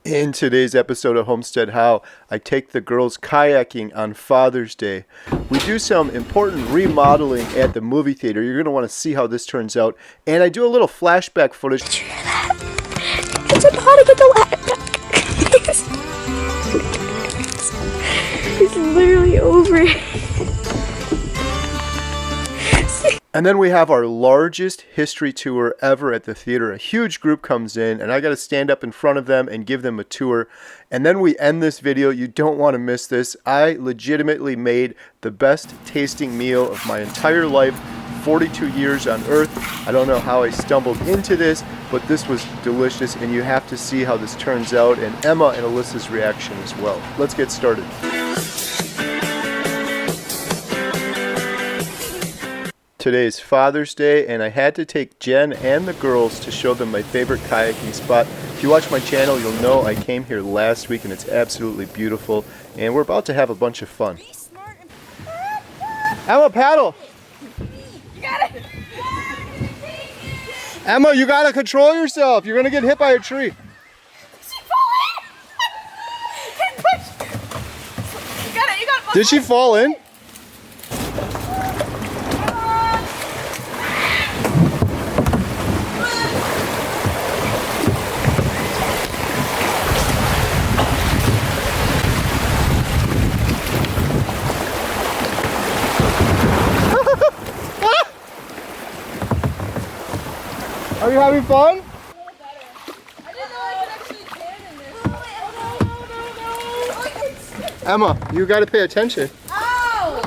In today's episode of Homestead How, I take the girls kayaking on Father's Day. We do some important remodeling at the movie theater. You're going to want to see how this turns out. And I do a little flashback footage. Did you hear that? It's a pot to get the ladder. It's literally over. And then we have our largest history tour ever at the theater. A huge group comes in and I got to stand up in front of them and give them a tour. And then we end this video. You don't want to miss this. I legitimately made the best tasting meal of my entire life, 42 years on earth. I don't know how I stumbled into this, but this was delicious and you have to see how this turns out and Emma and Alyssa's reaction as well. Let's get started. Today's Father's Day and I had to take Jen and the girls to show them my favorite kayaking spot. If you watch my channel, you'll know I came here last week and it's absolutely beautiful and we're about to have a bunch of fun. Emma, paddle! You got it! Emma, you gotta control yourself. You're gonna get hit by a tree. Did she fall in? Are you having fun? I didn't know I could actually stand in this. Emma, you gotta pay attention. Ow!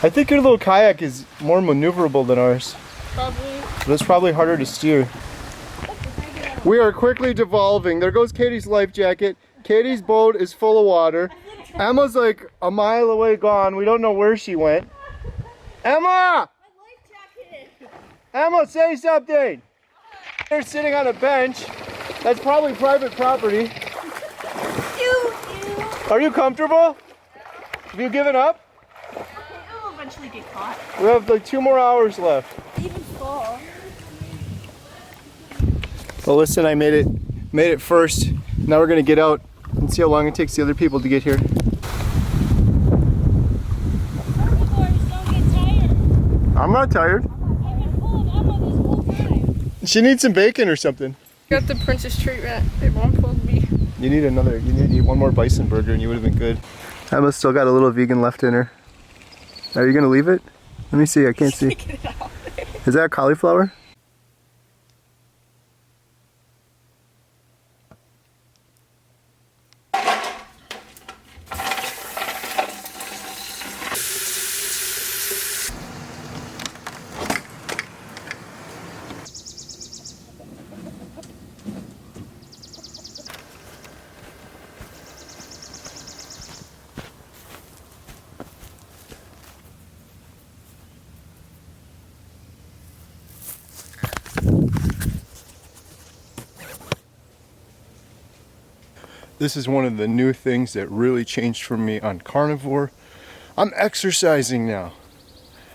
I think your little kayak is more maneuverable than ours. Probably. But it's probably harder to steer. We are quickly devolving. There goes Katie's life jacket. Katie's boat is full of water. Emma's like a mile away gone. We don't know where she went. Emma! My life jacket. Emma, say something! They're sitting on a bench. That's probably private property. Ew. Are you comfortable? Have you given up? It'll eventually get caught. We have like 2 more hours left. Even fall. Well, listen, I made it first. Now we're gonna get out and see how long it takes the other people to get here. I'm not tired. She needs some bacon or something. Got the princess treatment. They won't pulled me. You need one more bison burger and you would have been good. Emma's still got a little vegan left in her. Are you gonna leave it? Let me see, I can't see. Is that cauliflower? This is one of the new things that really changed for me on Carnivore. I'm exercising now.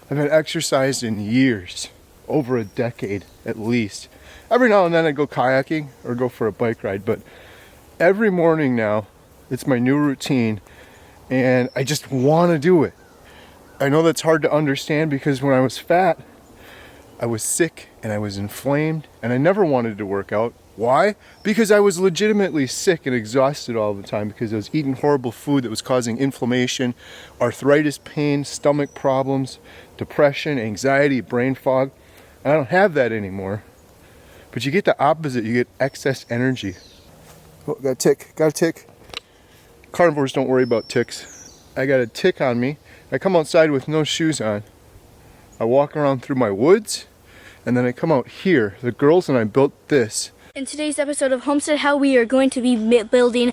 I haven't exercised in years, over a decade at least. Every now and then I go kayaking or go for a bike ride, but every morning now, it's my new routine and I just want to do it. I know that's hard to understand because when I was fat, I was sick and I was inflamed and I never wanted to work out. Why? Because I was legitimately sick and exhausted all the time because I was eating horrible food that was causing inflammation, arthritis, pain, stomach problems, depression, anxiety, brain fog. And I don't have that anymore. But you get the opposite, you get excess energy. Oh, got a tick. Carnivores don't worry about ticks. I got a tick on me. I come outside with no shoes on. I walk around through my woods and then I come out here. The girls and I built this. In today's episode of Homestead How, we are going to be building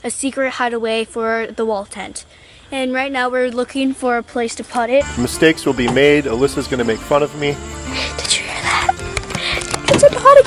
a secret hideaway for the wall tent. And right now we're looking for a place to put it. Mistakes will be made. Alyssa's gonna make fun of me. Did you hear that? It's a pot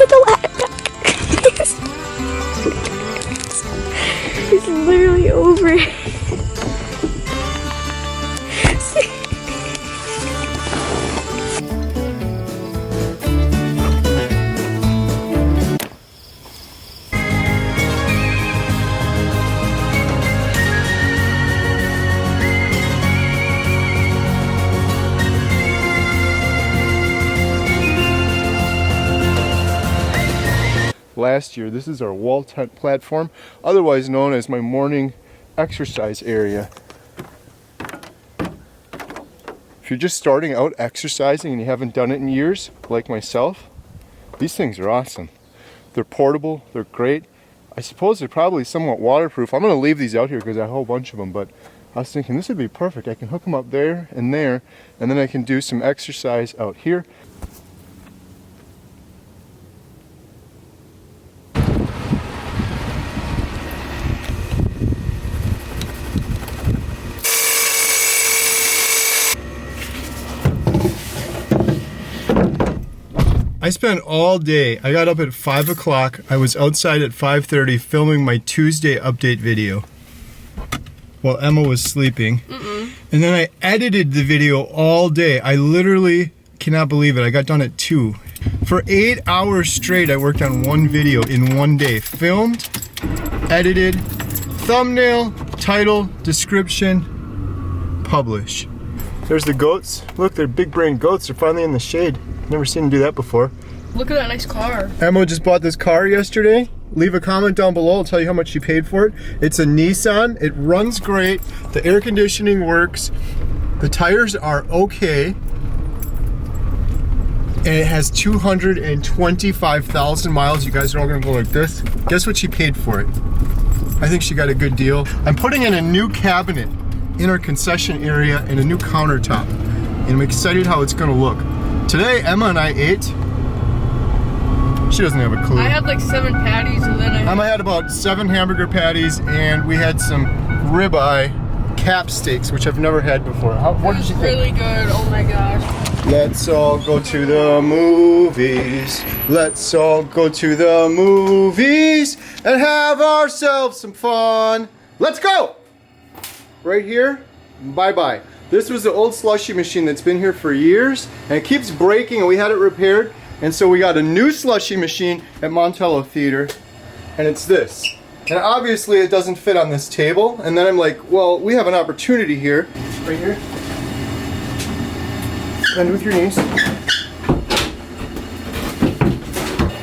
last year. This is our wall tent platform, otherwise known as my morning exercise area. If you're just starting out exercising and you haven't done it in years, like myself, these things are awesome. They're portable, they're great. I suppose they're probably somewhat waterproof. I'm going to leave these out here because I have a whole bunch of them, but I was thinking this would be perfect. I can hook them up there, and then I can do some exercise out here. I spent all day, I got up at 5 o'clock, I was outside at 5:30 filming my Tuesday update video while Emma was sleeping. And then I edited the video all day. I literally cannot believe it. I got done at 2. For 8 hours straight I worked on one video in one day. Filmed, edited, thumbnail, title, description, publish. There's the goats. Look, they're big brain goats. They're finally in the shade. Never seen them do that before. Look at that nice car. Emma just bought this car yesterday. Leave a comment down below. I'll tell you how much she paid for it. It's a Nissan. It runs great. The air conditioning works. The tires are okay. And it has 225,000 miles. You guys are all gonna go like this. Guess what she paid for it? I think she got a good deal. I'm putting in a new cabinet in our concession area and a new countertop. And I'm excited how it's gonna look. Today, Emma and I ate. She doesn't have a clue. I had like 7 patties and then Emma had about 7 hamburger patties, and we had some ribeye cap steaks, which I've never had before. What did you think? Really good. Oh my gosh. Let's all go to the movies. Let's all go to the movies and have ourselves some fun. Let's go! Right here, bye-bye. This was the old slushy machine that's been here for years, and it keeps breaking, and we had it repaired, and so we got a new slushy machine at Montello Theater, and it's this. And obviously it doesn't fit on this table, and then I'm like, well, we have an opportunity here. Right here. Bend with your knees.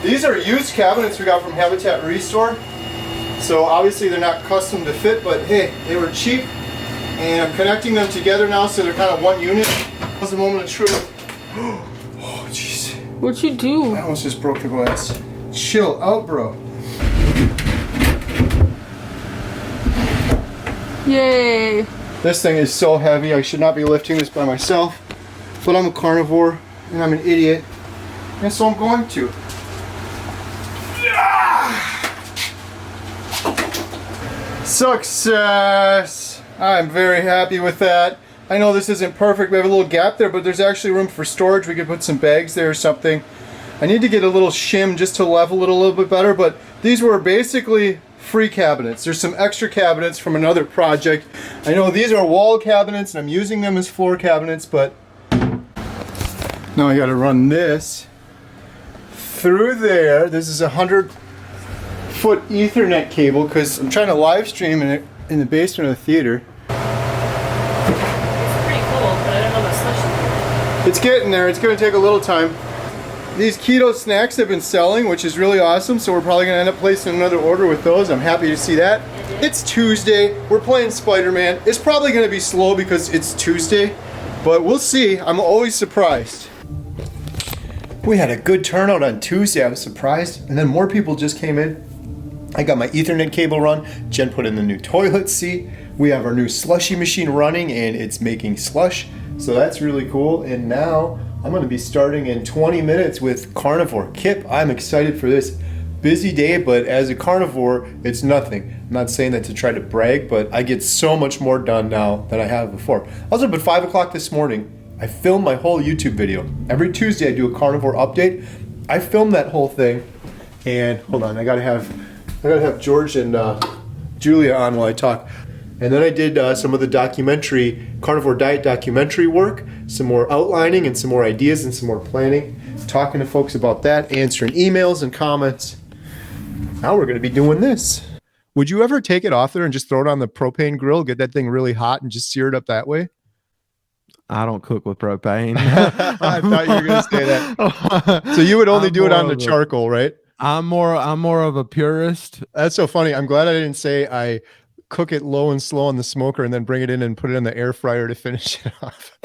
These are used cabinets we got from Habitat Restore, so obviously they're not custom to fit, but hey, they were cheap. And I'm connecting them together now so they're kind of one unit. That was a moment of truth. Oh, jeez. What'd you do? I almost just broke the glass. Chill out, bro. Yay. This thing is so heavy. I should not be lifting this by myself. But I'm a carnivore, and I'm an idiot. And so I'm going to. Success! I'm very happy with that. I know this isn't perfect. We have a little gap there, but there's actually room for storage. We could put some bags there or something. I need to get a little shim just to level it a little bit better, but these were basically free cabinets. There's some extra cabinets from another project. I know these are wall cabinets, and I'm using them as floor cabinets, but now I gotta run this through there. This is a 100-foot Ethernet cable because I'm trying to live stream in the basement of the theater. It's pretty cool, but I don't know about slushy. It's getting there. It's going to take a little time. These keto snacks have been selling, which is really awesome, so we're probably going to end up placing another order with those. I'm happy to see that. It's Tuesday. We're playing Spider-Man. It's probably going to be slow because it's Tuesday, but we'll see. I'm always surprised. We had a good turnout on Tuesday. I was surprised, and then more people just came in. I got my Ethernet cable run. Jen put in the new toilet seat. We have our new slushy machine running, and it's making slush. So that's really cool. And now I'm going to be starting in 20 minutes with Carnivore. Kip, I'm excited for this. Busy day, but as a carnivore, it's nothing. I'm not saying that to try to brag, but I get so much more done now than I have before. I was up at 5 o'clock this morning. I filmed my whole YouTube video. Every Tuesday I do a carnivore update. I filmed that whole thing. And hold on, I gotta have George and Julia on while I talk. And then I did some of the documentary, carnivore diet documentary work, some more outlining and some more ideas and some more planning, talking to folks about that, answering emails and comments. Now we're gonna be doing this. Would you ever take it off there and just throw it on the propane grill, get that thing really hot and just sear it up that way? I don't cook with propane. I thought you were gonna say that. So you would only do it on the charcoal, right? I'm more of a purist. That's so funny. I'm glad I didn't say I cook it low and slow on the smoker and then bring it in and put it in the air fryer to finish it off.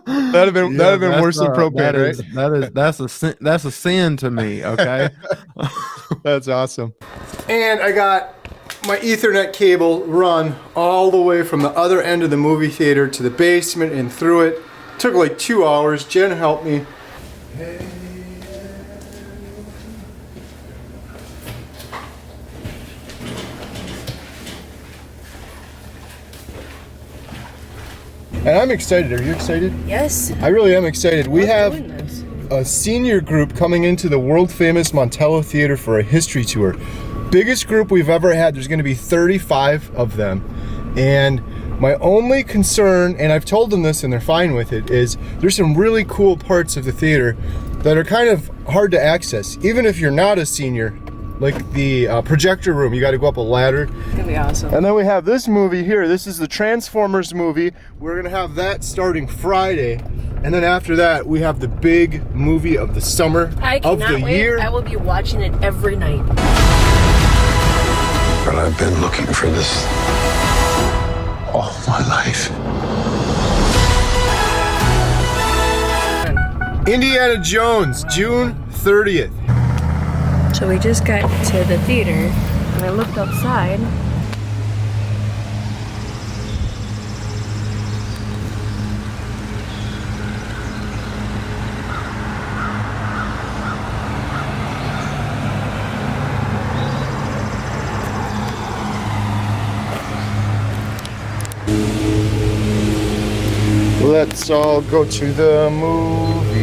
that'd have been worse than propane, right? That's a sin to me. Okay. That's awesome. And I got my Ethernet cable run all the way from the other end of the movie theater to the basement and through it. Took like 2 hours. Jen helped me. And I'm excited. Are you excited? Yes. I really am excited. We have Doing this. a senior group coming into the world famous Montello Theater for a history tour. Biggest group we've ever had. There's going to be 35 of them. And my only concern, and I've told them this and they're fine with it, is there's some really cool parts of the theater that are kind of hard to access. Even if you're not a senior, like the projector room, you got to go up a ladder. It's gonna be awesome. And then we have this movie here. This is the Transformers movie. We're gonna have that starting Friday. And then after that, we have the big movie of the summer, I of cannot the wait. year. I will be watching it every night. But I've been looking for this all my life. Indiana Jones, June 30th. So we just got to the theater and I looked outside. Let's all go to the movies.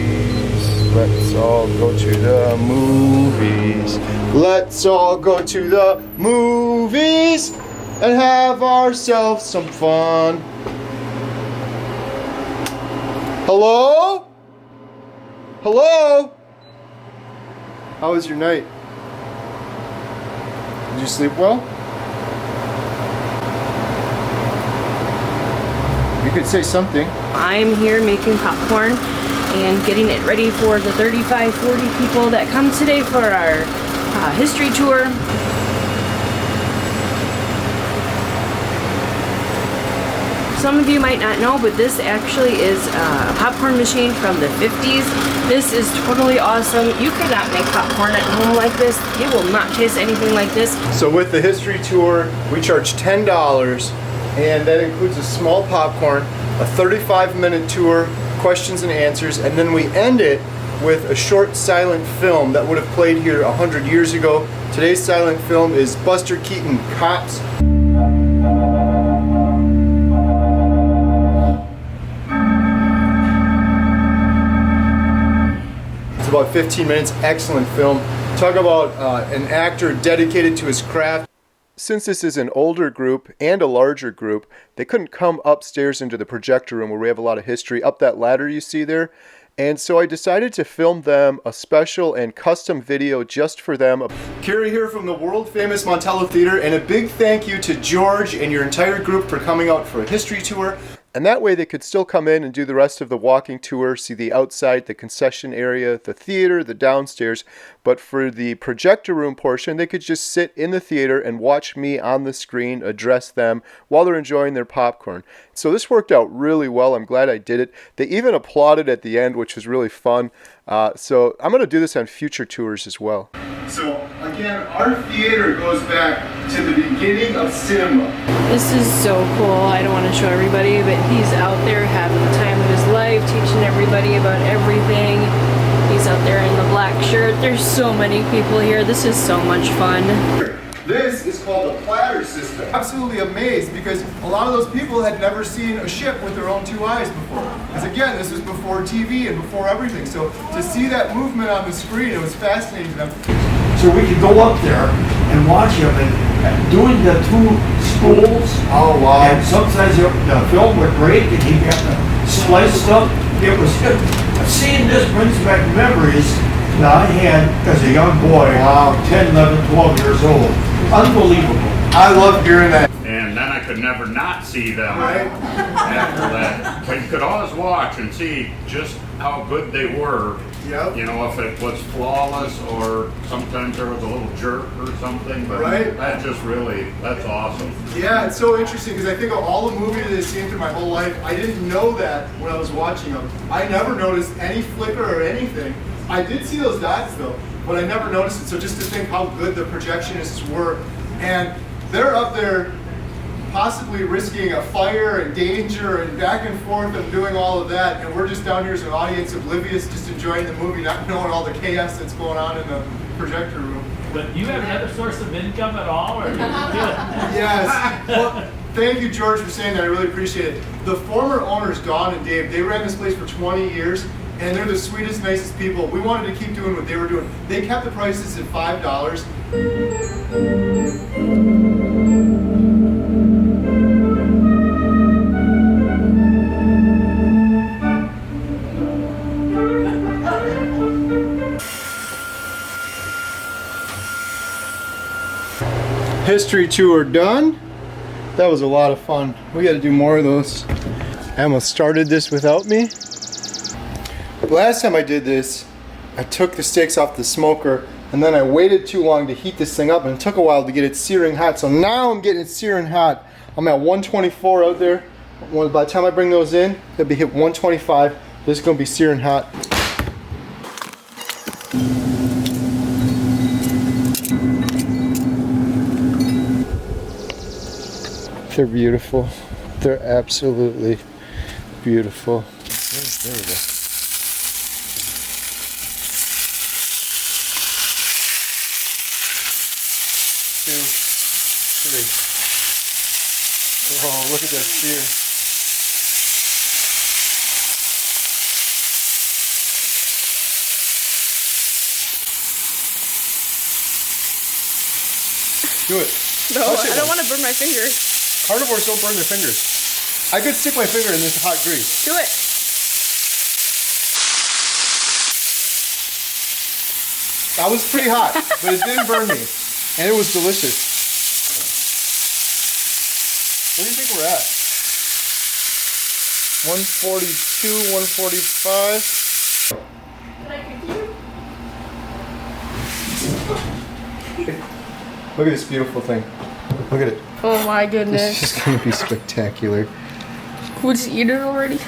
Let's all go to the movies. Let's all go to the movies and have ourselves some fun. Hello? Hello? How was your night? Did you sleep well? You could say something. I'm here making popcorn and getting it ready for the 35, 40 people that come today for our history tour. Some of you might not know, but this actually is a popcorn machine from the 50s. This is totally awesome. You cannot make popcorn at home like this. It will not taste anything like this. So with the history tour, we charge $10, and that includes a small popcorn, a 35-minute tour, questions and answers, and then we end it with a short silent film that would have played here 100 years ago. Today's silent film is Buster Keaton, Cops. It's about 15 minutes, excellent film. Talk about an actor dedicated to his craft. Since this is an older group and a larger group, they couldn't come upstairs into the projector room where we have a lot of history, up that ladder you see there. And so I decided to film them a special and custom video just for them. Carrie here from the world famous Montello Theater, and a big thank you to George and your entire group for coming out for a history tour. And that way they could still come in and do the rest of the walking tour, see the outside, the concession area, the theater, the downstairs. But for the projector room portion, they could just sit in the theater and watch me on the screen address them while they're enjoying their popcorn. So this worked out really well. I'm glad I did it. They even applauded at the end, which was really fun. So I'm going to do this on future tours as well. So again, our theater goes back to the beginning of cinema. This is so cool. I don't want to show everybody, but he's out there having the time of his life, teaching everybody about everything. He's out there in the black shirt. There's so many people here. This is so much fun. This is called the platter system. Absolutely amazed because a lot of those people had never seen a ship with their own two eyes before. Because again, this was before TV and before everything. So to see that movement on the screen, it was fascinating to them. So we could go up there and watch him and doing the two spools. Oh wow. And sometimes the film would break and he'd have to slice stuff. It was seeing this brings back memories that I had as a young boy. Wow. 10, 11, 12 years old. Unbelievable. I love hearing that. And then I could never not see them Right. after that. But you could always watch and see just how good they were Yep. You know, if it was flawless or sometimes there was a little jerk or something, but Right. that just really, that's awesome. Yeah, it's so interesting because I think of all the movies that I've seen through my whole life, I didn't know that when I was watching them. I never noticed any flicker or anything. I did see those dots though, but I never noticed it. So just to think how good the projectionists were, and they're up there possibly risking a fire and danger and back and forth and doing all of that, and we're just down here as an audience oblivious, just enjoying the movie, not knowing all the chaos that's going on in the projector room. But do you have another source of income at all, or are you good? Yes. Well, thank you, George, for saying that. I really appreciate it. The former owners, Dawn and Dave, they ran this place for 20 years, and they're the sweetest, nicest people. We wanted to keep doing what they were doing. They kept the prices at $5. History tour done. That was a lot of fun. We got to do more of those. Emma started this without me. Last time I did this, I took the steaks off the smoker and then I waited too long to heat this thing up, and it took a while to get it searing hot. So now I'm getting it searing hot. I'm at 124 out there. By the time I bring those in, it'll be hit 125. This is going to be searing hot. They're beautiful. They're absolutely beautiful. There we go. Two, three. Oh, look at that sear. Do it. No, Touch it I don't once. want to burn my fingers. Carnivores don't burn their fingers. I could stick my finger in this hot grease. Do it. That was pretty hot, but it didn't burn me. And it was delicious. What do you think we're at? 142, 145. Can I cook you? Look at this beautiful thing. Look at it. Oh my This goodness. is going to be spectacular. Would you eat it already?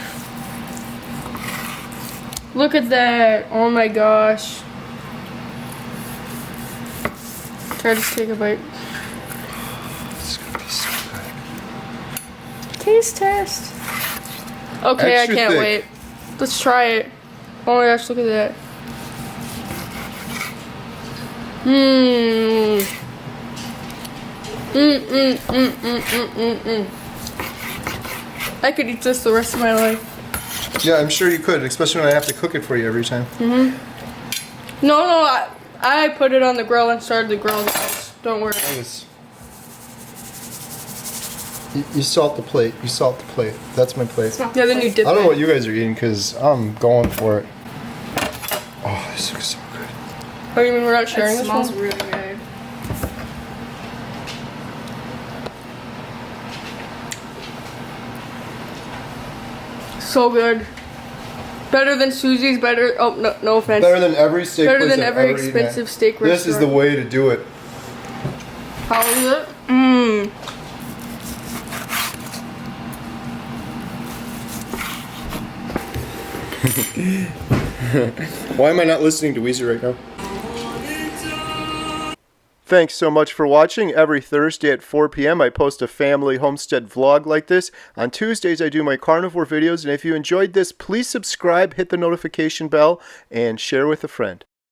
Look at that. Oh my gosh. Try to take a bite. This is going to be so good. Taste test. Okay, Extra I can't thick. wait. Let's try it. Oh my gosh, look at that. Mmm. I could eat this the rest of my life. Yeah, I'm sure you could, especially when I have to cook it for you every time. No, I put it on the grill and started the grill, guys. Don't worry. You salt the plate. You salt the plate. That's my plate. Yeah, then you dip I don't know it. what you guys are eating because I'm going for it. Oh, this looks so good. Oh, you mean we're not sharing this smells one? really good. So good. Better than Susie's, better. Oh, no offense. Better than every steak Better place than I've every ever eaten at. expensive steak This is the restaurant. way to do it. How is it? Mmm. Why am I not listening to Weezer right now? Thanks so much for watching. Every Thursday at 4 p.m. I post a family homestead vlog like this. On Tuesdays I do my carnivore videos, and if you enjoyed this, please subscribe, hit the notification bell, and share with a friend.